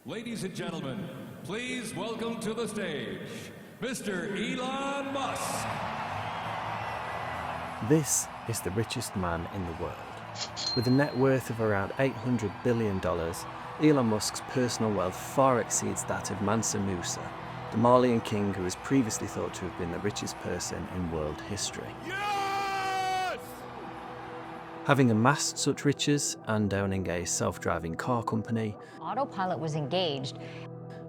Ladies and gentlemen, please welcome to the stage, Mr. Elon Musk. This is the richest man in the world. With a net worth of around $800 billion, Elon Musk's personal wealth far exceeds that of Mansa Musa, the Malian king who was previously thought to have been the richest person in world history. Yes! Having amassed such riches and owning a self-driving car company, Autopilot was engaged.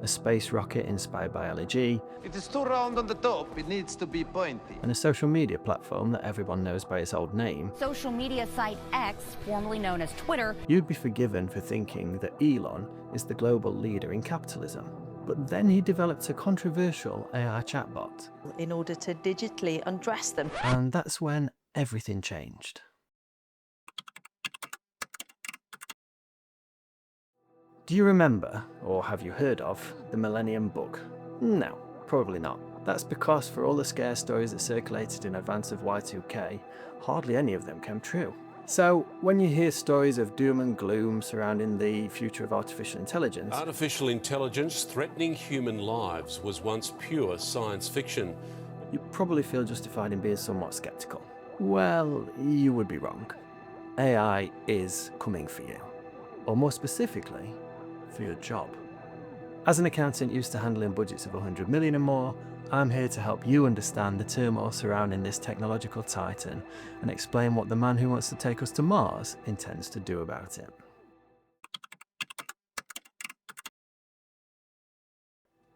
a space rocket inspired by LG, It is too round on the top, it needs to be pointy. and a social media platform that everyone knows by its old name, Social media site X, formerly known as Twitter, you'd be forgiven for thinking that Elon is the global leader in capitalism. But then he developed a controversial AI chatbot, in order to digitally undress them. and that's when everything changed. Do you remember, or have you heard of, the Millennium Bug? No, probably not. That's because for all the scare stories that circulated in advance of Y2K, hardly any of them came true. So, when you hear stories of doom and gloom surrounding the future of artificial intelligence, Artificial intelligence threatening human lives was once pure science fiction. you probably feel justified in being somewhat skeptical. Well, you would be wrong. AI is coming for you. Or more specifically, for your job. As an accountant used to handling budgets of 100 million and more, I'm here to help you understand the turmoil surrounding this technological titan and explain what the man who wants to take us to Mars intends to do about it.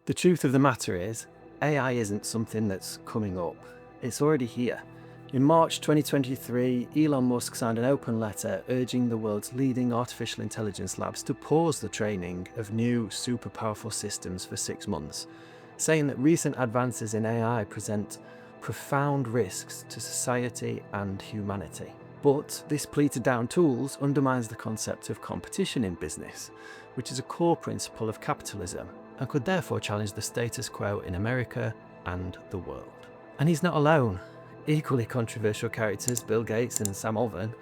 The truth of the matter is, AI isn't something that's coming up. It's already here. In March 2023, Elon Musk signed an open letter urging the world's leading artificial intelligence labs to pause the training of new super powerful systems for 6 months, saying that recent advances in AI present profound risks to society and humanity. But this plea to down tools undermines the concept of competition in business, which is a core principle of capitalism, and could therefore challenge the status quo in America and the world. And he's not alone. Equally controversial characters Bill Gates and Sam Altman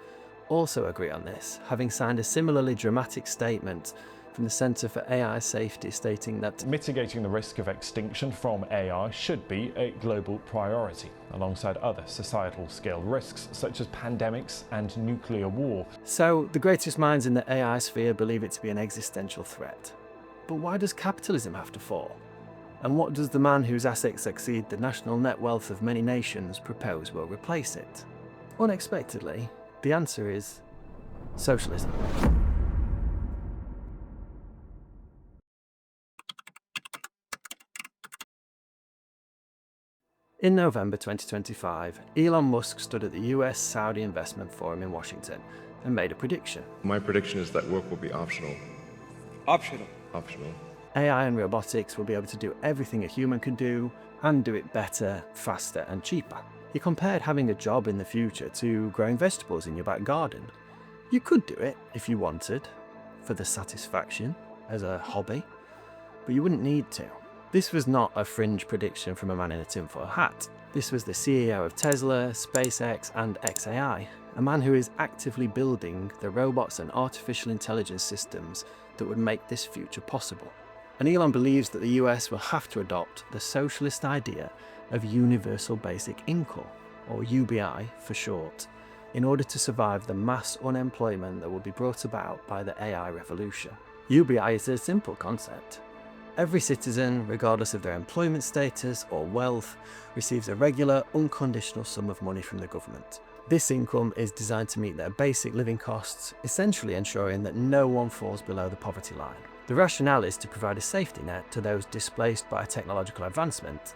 also agree on this, having signed a similarly dramatic statement from the Centre for AI Safety stating that mitigating the risk of extinction from AI should be a global priority, alongside other societal scale risks such as pandemics and nuclear war. So the greatest minds in the AI sphere believe it to be an existential threat. But why does capitalism have to fall? And what does the man whose assets exceed the national net wealth of many nations propose will replace it? Unexpectedly, the answer is socialism. In November 2025, Elon Musk stood at the US-Saudi Investment Forum in Washington and made a prediction. My prediction is that work will be optional. Optional. Optional. AI and robotics will be able to do everything a human can do and do it better, faster and cheaper. He compared having a job in the future to growing vegetables in your back garden. You could do it if you wanted, for the satisfaction, as a hobby, but you wouldn't need to. This was not a fringe prediction from a man in a tinfoil hat. This was the CEO of Tesla, SpaceX and xAI, a man who is actively building the robots and artificial intelligence systems that would make this future possible. And Elon believes that the US will have to adopt the socialist idea of universal basic income, or UBI for short, in order to survive the mass unemployment that will be brought about by the AI revolution. UBI is a simple concept. Every citizen, regardless of their employment status or wealth, receives a regular, unconditional sum of money from the government. This income is designed to meet their basic living costs, essentially ensuring that no one falls below the poverty line. The rationale is to provide a safety net to those displaced by technological advancement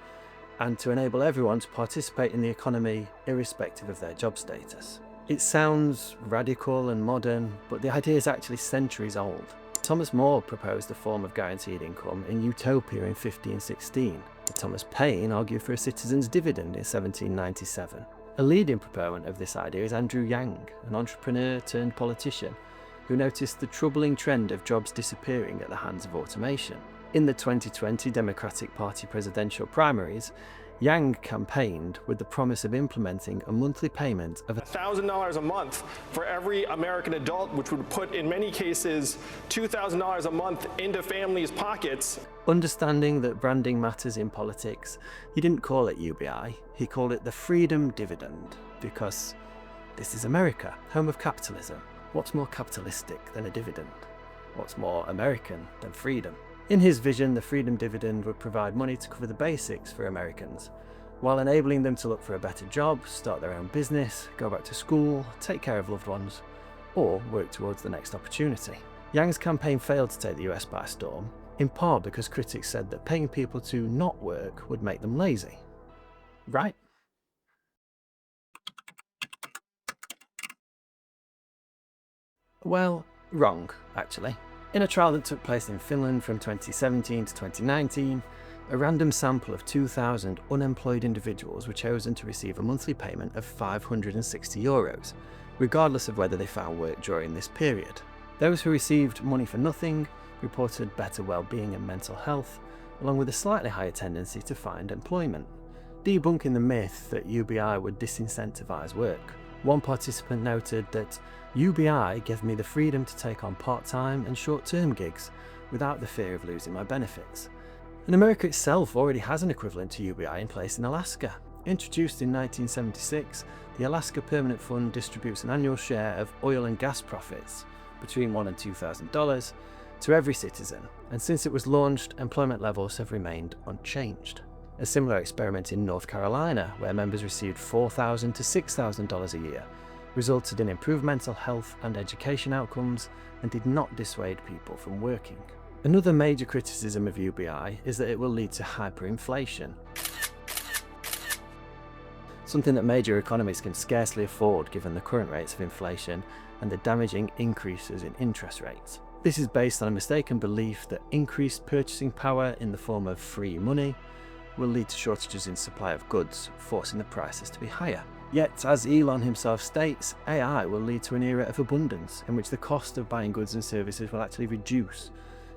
and to enable everyone to participate in the economy irrespective of their job status. It sounds radical and modern, but the idea is actually centuries old. Thomas More proposed a form of guaranteed income in Utopia in 1516. Thomas Paine argued for a citizen's dividend in 1797. A leading proponent of this idea is Andrew Yang, an entrepreneur turned politician, who noticed the troubling trend of jobs disappearing at the hands of automation. In the 2020 Democratic Party presidential primaries, Yang campaigned with the promise of implementing a monthly payment of $1,000 a month for every American adult, which would put, in many cases, $2,000 a month into families' pockets. Understanding that branding matters in politics, he didn't call it UBI, he called it the Freedom Dividend, because this is America, home of capitalism. What's more capitalistic than a dividend? What's more American than freedom? In his vision, the Freedom Dividend would provide money to cover the basics for Americans, while enabling them to look for a better job, start their own business, go back to school, take care of loved ones, or work towards the next opportunity. Yang's campaign failed to take the US by storm, in part because critics said that paying people to not work would make them lazy. Right? Well, wrong, actually. In a trial that took place in Finland from 2017 to 2019, a random sample of 2,000 unemployed individuals were chosen to receive a monthly payment of €560, regardless of whether they found work during this period. Those who received money for nothing reported better well-being and mental health, along with a slightly higher tendency to find employment, debunking the myth that UBI would disincentivize work. One participant noted that UBI gave me the freedom to take on part-time and short-term gigs without the fear of losing my benefits. And America itself already has an equivalent to UBI in place in Alaska. Introduced in 1976, the Alaska Permanent Fund distributes an annual share of oil and gas profits, between $1,000 and $2,000, to every citizen, and since it was launched, employment levels have remained unchanged. A similar experiment in North Carolina, where members received $4,000 to $6,000 a year, resulted in improved mental health and education outcomes and did not dissuade people from working. Another major criticism of UBI is that it will lead to hyperinflation, something that major economies can scarcely afford given the current rates of inflation and the damaging increases in interest rates. This is based on a mistaken belief that increased purchasing power in the form of free money will lead to shortages in supply of goods, forcing the prices to be higher. Yet, as Elon himself states, AI will lead to an era of abundance in which the cost of buying goods and services will actually reduce,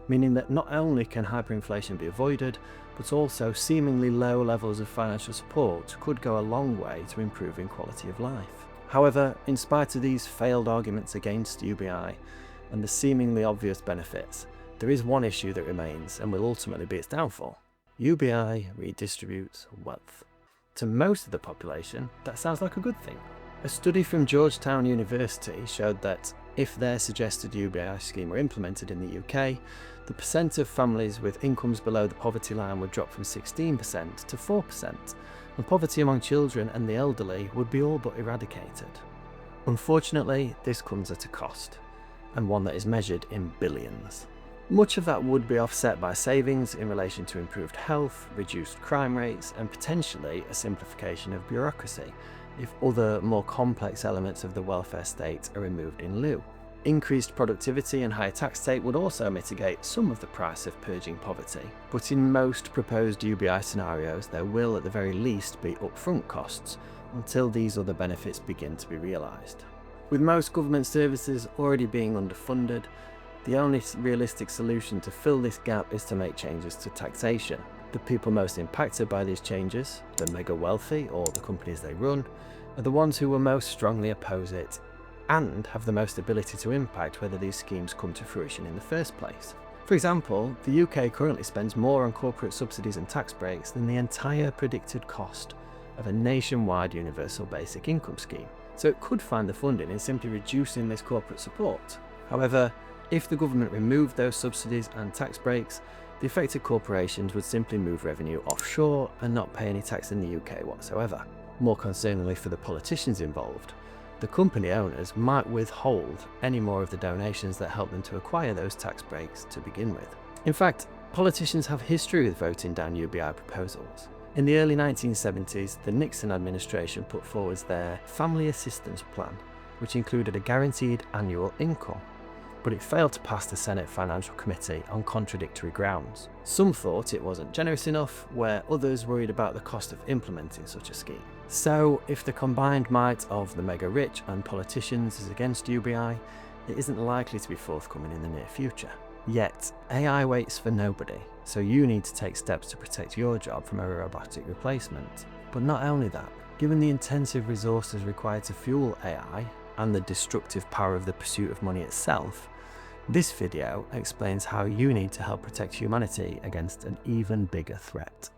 meaning that not only can hyperinflation be avoided, but also seemingly low levels of financial support could go a long way to improving quality of life. However, in spite of these failed arguments against UBI and the seemingly obvious benefits, there is one issue that remains and will ultimately be its downfall. UBI redistributes wealth. To most of the population, that sounds like a good thing. A study from Georgetown University showed that if their suggested UBI scheme were implemented in the UK, the percent of families with incomes below the poverty line would drop from 16% to 4%, and poverty among children and the elderly would be all but eradicated. Unfortunately, this comes at a cost, and one that is measured in billions. Much of that would be offset by savings in relation to improved health, reduced crime rates, and potentially a simplification of bureaucracy, if other, more complex elements of the welfare state are removed in lieu. Increased productivity and higher tax take would also mitigate some of the price of purging poverty, but in most proposed UBI scenarios there will at the very least be upfront costs until these other benefits begin to be realised. With most government services already being underfunded, the only realistic solution to fill this gap is to make changes to taxation. The people most impacted by these changes, the mega wealthy or the companies they run, are the ones who will most strongly oppose it and have the most ability to impact whether these schemes come to fruition in the first place. For example, the UK currently spends more on corporate subsidies and tax breaks than the entire predicted cost of a nationwide universal basic income scheme, so it could find the funding in simply reducing this corporate support. However, if the government removed those subsidies and tax breaks, the affected corporations would simply move revenue offshore and not pay any tax in the UK whatsoever. More concerningly for the politicians involved, the company owners might withhold any more of the donations that help them to acquire those tax breaks to begin with. In fact, politicians have history with voting down UBI proposals. In the early 1970s, the Nixon administration put forward their Family Assistance Plan, which included a guaranteed annual income, but it failed to pass the Senate Financial Committee on contradictory grounds. Some thought it wasn't generous enough, where others worried about the cost of implementing such a scheme. So, if the combined might of the mega rich and politicians is against UBI, it isn't likely to be forthcoming in the near future. Yet, AI waits for nobody, so you need to take steps to protect your job from a robotic replacement. But not only that, given the intensive resources required to fuel AI, and the destructive power of the pursuit of money itself, this video explains how you need to help protect humanity against an even bigger threat.